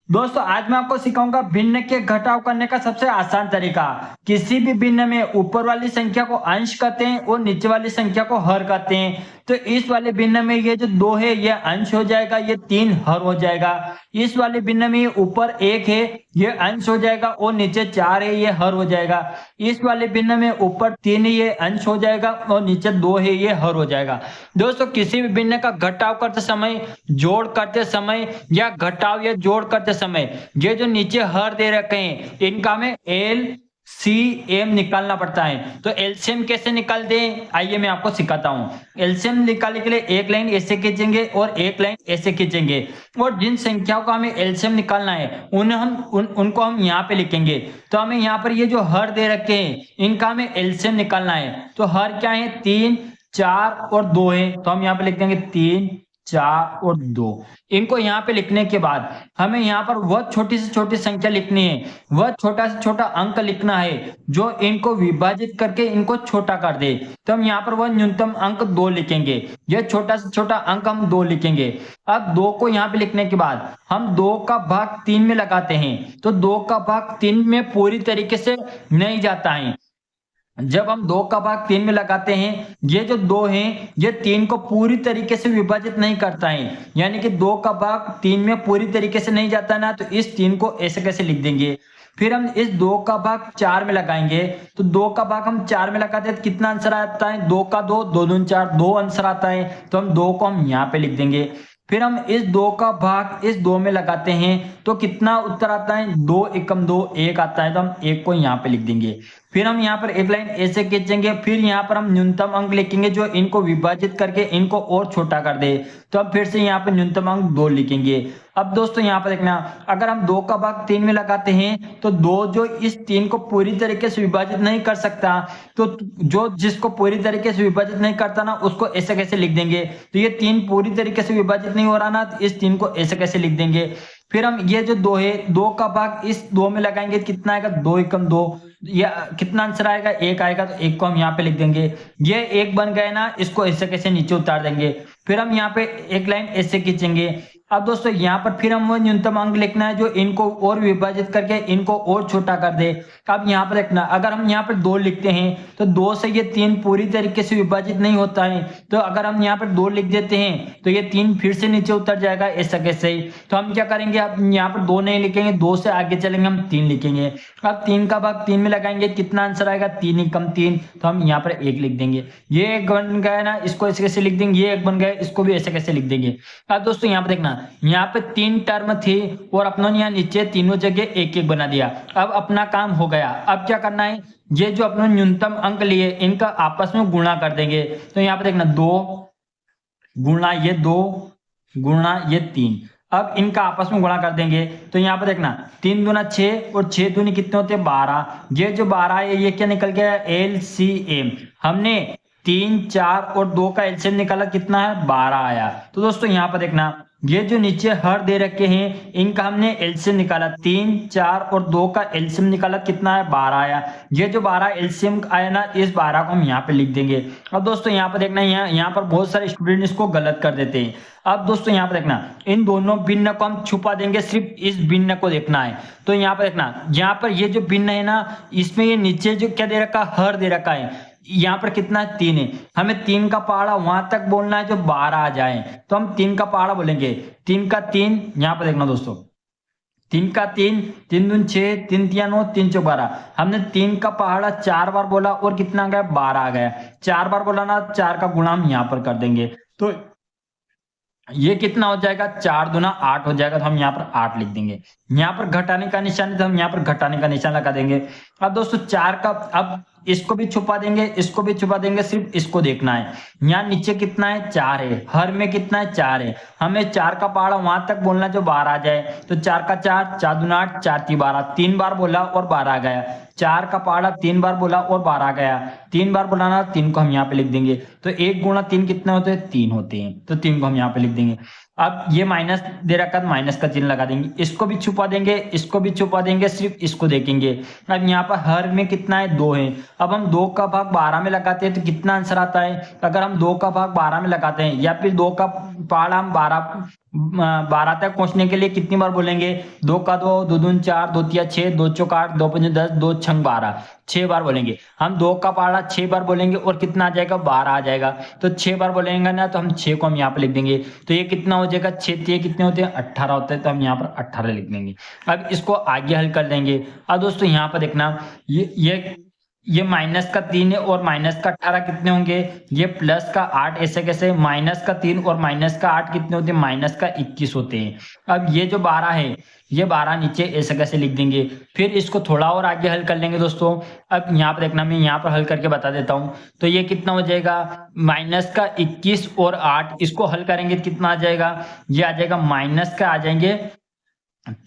दोस्तों आज मैं आपको सिखाऊंगा भिन्न के घटाव करने का सबसे आसान तरीका। किसी भी भिन्न में ऊपर वाली संख्या को अंश करते हैं और नीचे वाली संख्या को हर करते हैं। तो इस वाले भिन्न में ये जो 2 है ये अंश हो जाएगा, ये 3 हर हो जाएगा। इस वाले भिन्न में ऊपर 1 है ये अंश हो जाएगा और नीचे 4 है ये हर हो जाएगा। इस वाले भिन्न में ऊपर 3 है ये अंश हो जाएगा और नीचे 2 है ये हर हो जाएगा। दोस्तों किसी भी भिन्न का घटाव करते समय, जोड़ करते समय या घटाव या जोड़ करते समय ये जो नीचे हर दे रखे हैं इनका हमें एलसीएम निकालना पड़ता है। तो एलसीएम कैसे निकालते हैं आइए मैं आपको सिखाता हूं। एलसीएम निकालने के लिए एक लाइन ऐसे खींचेंगे और एक लाइन ऐसे खींचेंगे और जिन संख्याओं का हमें एलसीएम निकालना है उनको हम यहाँ पे लिखेंगे। तो हमें यहाँ पर ये जो हर दे रखे हैं इनका हमें एलसीएम निकालना है। तो हर क्या है, 3, 4 और 2 है। तो हम यहाँ पे लिख देंगे 3, 4 और 2। इनको यहाँ पे लिखने के बाद हमें यहाँ पर वह छोटी से छोटी संख्या लिखनी है, वह छोटा से छोटा अंक लिखना है जो इनको विभाजित करके इनको छोटा कर दे। तो हम यहाँ पर वह न्यूनतम अंक 2 लिखेंगे, यह छोटा से छोटा अंक हम 2 लिखेंगे। अब 2 को यहाँ पे लिखने के बाद हम 2 का भाग 3 में लगाते हैं। तो 2 का भाग 3 में पूरी तरीके से नहीं जाता है। जब हम 2 का भाग 3 में लगाते हैं ये जो 2 है ये 3 को पूरी तरीके से विभाजित नहीं करता है, यानी कि 2 का भाग 3 में पूरी तरीके से नहीं जाता ना। तो इस 3 को ऐसे कैसे लिख देंगे। फिर हम इस 2 का भाग 4 में लगाएंगे। तो 2 का भाग हम 4 में लगाते हैं तो कितना आंसर आता है, 2 का 2, 2 दूनी 4, 2 आंसर आता है। तो हम 2 को हम यहाँ पे लिख देंगे। फिर हम इस 2 का भाग इस 2 में लगाते हैं तो कितना उत्तर आता है, 2 एकम 2, 1 आता है। तो हम 1 को यहाँ पे लिख देंगे। फिर हम यहाँ पर एक लाइन ऐसे खींचेंगे। फिर यहाँ पर हम न्यूनतम अंक लिखेंगे जो इनको विभाजित करके इनको और छोटा कर दे। तो अब फिर से यहाँ पर न्यूनतम अंक 2 लिखेंगे। अब दोस्तों यहाँ पर देखना, अगर हम 2 का भाग 3 में लगाते हैं तो 2 जो इस 3 को पूरी तरीके से विभाजित नहीं कर सकता, तो जो जिसको पूरी तरीके से विभाजित नहीं करता ना उसको ऐसे कैसे लिख देंगे। तो ये 3 पूरी तरीके से विभाजित नहीं हो रहा ना, तो इस 3 को ऐसे कैसे लिख देंगे। फिर हम ये जो 2 है 2 का भाग इस 2 में लगाएंगे, कितना आएगा, 2 एकम 2, या कितना आंसर आएगा, 1 आएगा। तो 1 को हम यहाँ पे लिख देंगे। ये 1 बन गए ना, इसको ऐसे कैसे नीचे उतार देंगे। फिर हम यहाँ पे एक लाइन ऐसे खींचेंगे। अब दोस्तों यहाँ पर फिर हम वो न्यूनतम अंक लिखना है जो इनको और विभाजित करके इनको और छोटा कर दे। अब यहाँ पर देखना, अगर हम यहाँ पर 2 लिखते हैं तो 2 से ये 3 पूरी तरीके से विभाजित नहीं होता है। तो अगर हम यहाँ पर 2 लिख देते हैं तो ये 3 फिर से नीचे उतर जाएगा ऐसा कैसे ही। तो हम क्या करेंगे, अब यहाँ पर 2 नहीं लिखेंगे, 2 से आगे चलेंगे, हम 3 लिखेंगे। अब 3 का भाग 3 में लगाएंगे, कितना आंसर आएगा, 3 एकम 3। तो हम यहाँ पर 1 लिख देंगे। ये 1 बन गया ना, इसको ऐसे कैसे लिख देंगे, ये 1 बन गया, इसको भी ऐसे कैसे लिख देंगे। अब दोस्तों यहाँ पर देखना, यहाँ पे 3 टर्म थी और अपनों ने यहाँ नीचे तीनों जगह 1-1 बना दिया। अब अपना काम हो गया। अब क्या करना है, ये जो अपने न्यूनतम अंक लिए इनका आपस में गुणा कर देंगे। तो यहाँ पे देखना 2 गुणा ये 2 गुणा ये 3। अब इनका आपस में गुणा कर देंगे। तो यहाँ पे देखना 3 दूना 6 और 6 दूनी कितने होते हैं, 12। ये जो 12 है ये क्या निकल गया, एलसीएम। हमने 3, 4 और 2 का एलसीएम निकाला, कितना है, 12 आया। तो दोस्तों यहाँ पर देखना, ये जो नीचे हर दे रखे हैं इनका हमने एलसीएम निकाला, 3, 4 और 2 का एलसीएम निकाला, कितना है, 12 आया। ये जो 12 एलसीएम आया ना, इस 12 को हम यहाँ पे लिख देंगे। अब दोस्तों यहाँ पर देखना, यहाँ पर बहुत सारे स्टूडेंट इसको गलत कर देते हैं। अब दोस्तों यहाँ पर देखना, इन दोनों भिन्न को हम छुपा देंगे, सिर्फ इस भिन्न को देखना है। तो यहाँ पर देखना, यहाँ पर ये जो भिन्न है ना, इसमें ये नीचे जो क्या दे रखा, हर दे रखा है। यहाँ पर कितना है, 3 है। हमें 3 का पहाड़ा वहां तक बोलना है जो 12 आ जाए। तो हम 3 का पहाड़ा बोलेंगे, 3 का 3। यहाँ पर देखना दोस्तों, 3 का 3, 3 दूनी 6, 3 तिया 9, 3 चौक 12। हमने 3 का पहाड़ा 4 बार बोला और कितना आ गया, 12 आ गया। 4 बार बोला ना, 4 का गुणा हम यहाँ पर कर देंगे। तो ये कितना हो जाएगा, 4 दूना 8 हो जाएगा। तो हम यहाँ पर 8 लिख देंगे। यहाँ पर घटाने का निशान है तो हम यहाँ पर घटाने का निशान लगा देंगे। अब दोस्तों 4 का, अब इसको भी छुपा देंगे, इसको भी छुपा देंगे, सिर्फ इसको देखना है। यहाँ नीचे कितना है, 4 है। हर में कितना है, 4 है। हमें 4 का पहाड़ा वहां तक बोलना जो 12 आ जाए। तो 4 का 4, 4 दूना 8, 4 ती 12, 3 बार बोला और 12 आ गया। 4 का पहाड़ा 3 बार बोला और 12 आ गया। 3 बार बोलाना, 3 को हम यहाँ पे लिख देंगे। तो 1 गुणा 3 कितने होते हैं, 3 होते हैं। तो 3 को हम यहाँ पे लिख देंगे। अब ये माइनस दे रखा है, माइनस का चिन्ह लगा देंगे। इसको भी छुपा देंगे, इसको भी छुपा देंगे, सिर्फ इसको देखेंगे। अब यहाँ पर हर में कितना है, 2 है। अब हम 2 का भाग 12 में लगाते हैं तो कितना आंसर आता है। अगर हम 2 का भाग 12 में लगाते हैं या फिर 2 का पहाड़ा हम 12 12 तक पहुंचने के लिए कितनी बार बोलेंगे? 2 का 2, 2 दूनी 4, 2 तिया 6, 2 चौक 8, 2 पंजे 10, 2 छंग 12, 6 बार बोलेंगे। हम 2 का पहाड़ा 6 बार बोलेंगे और कितना आ जाएगा? 12 आ जाएगा। तो 6 बार बोलेंगे ना, तो हम 6 को हम यहाँ पे लिख देंगे। तो ये कितना हो जाएगा? 6 तिये कितने होते हैं? 18 होते हैं, तो हम यहाँ पर 18 लिख देंगे। अब इसको आगे हल कर देंगे। अब दोस्तों यहाँ पर देखना, ये माइनस का 3 है और माइनस का 18 कितने होंगे? ये प्लस का 8, ऐसे कैसे? माइनस का 3 और माइनस का 8 कितने होते हैं? माइनस का 21 होते हैं। अब ये जो 12 है, ये 12 नीचे ऐसे कैसे लिख देंगे? फिर इसको थोड़ा और आगे हल कर लेंगे दोस्तों। अब यहाँ पर देखना, मैं यहाँ पर हल करके बता देता हूँ। तो ये कितना हो जाएगा? माइनस का 21 और 8, इसको हल करेंगे तो कितना आ जाएगा? ये आ जाएगा माइनस का आ जाएंगे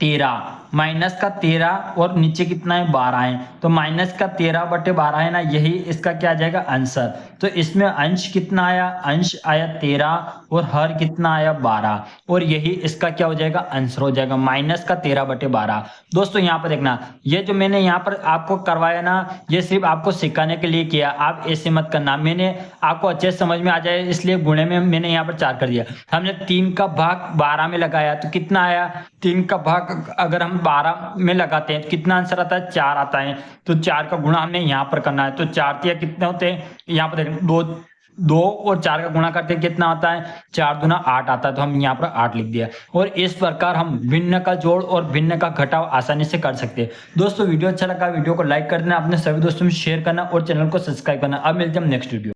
13, माइनस का 13 और नीचे कितना है? 12 है। तो माइनस का 13/12 है ना, यही इसका क्या आ जाएगा? आंसर। तो इसमें अंश कितना आया? अंश आया 13 और हर कितना आया? 12, और यही इसका क्या हो जाएगा? आंसर हो जाएगा, माइनस का 13/12। दोस्तों यहाँ पर देखना, ये जो मैंने यहाँ पर आपको करवाया ना, ये सिर्फ आपको सिखाने के लिए किया, आप ऐसे मत करना। मैंने आपको अच्छे से समझ में आ जाए इसलिए गुणे में मैंने यहाँ पर 4 कर दिया। हमने 3 का भाग 12 में लगाया तो कितना आया? 3 का भाग अगर हम 12 में लगाते हैं तो कितना आंसर आता है? 4 आता है। तो 4 का गुणा हमें यहाँ पर करना है। तो 4 तिया कितने होते हैं? यहाँ पर देखना, 2 और 4 का गुणा करते हैं कितना आता है? 4 दूना 8 आता है। तो हम यहाँ पर 8 लिख दिया। और इस प्रकार हम भिन्न का जोड़ और भिन्न का घटाव आसानी से कर सकते हैं। दोस्तों वीडियो अच्छा लगा, वीडियो को लाइक कर देना, अपने सभी दोस्तों में शेयर करना और चैनल को सब्सक्राइब करना। अब मिलते हैं हम नेक्स्ट वीडियो।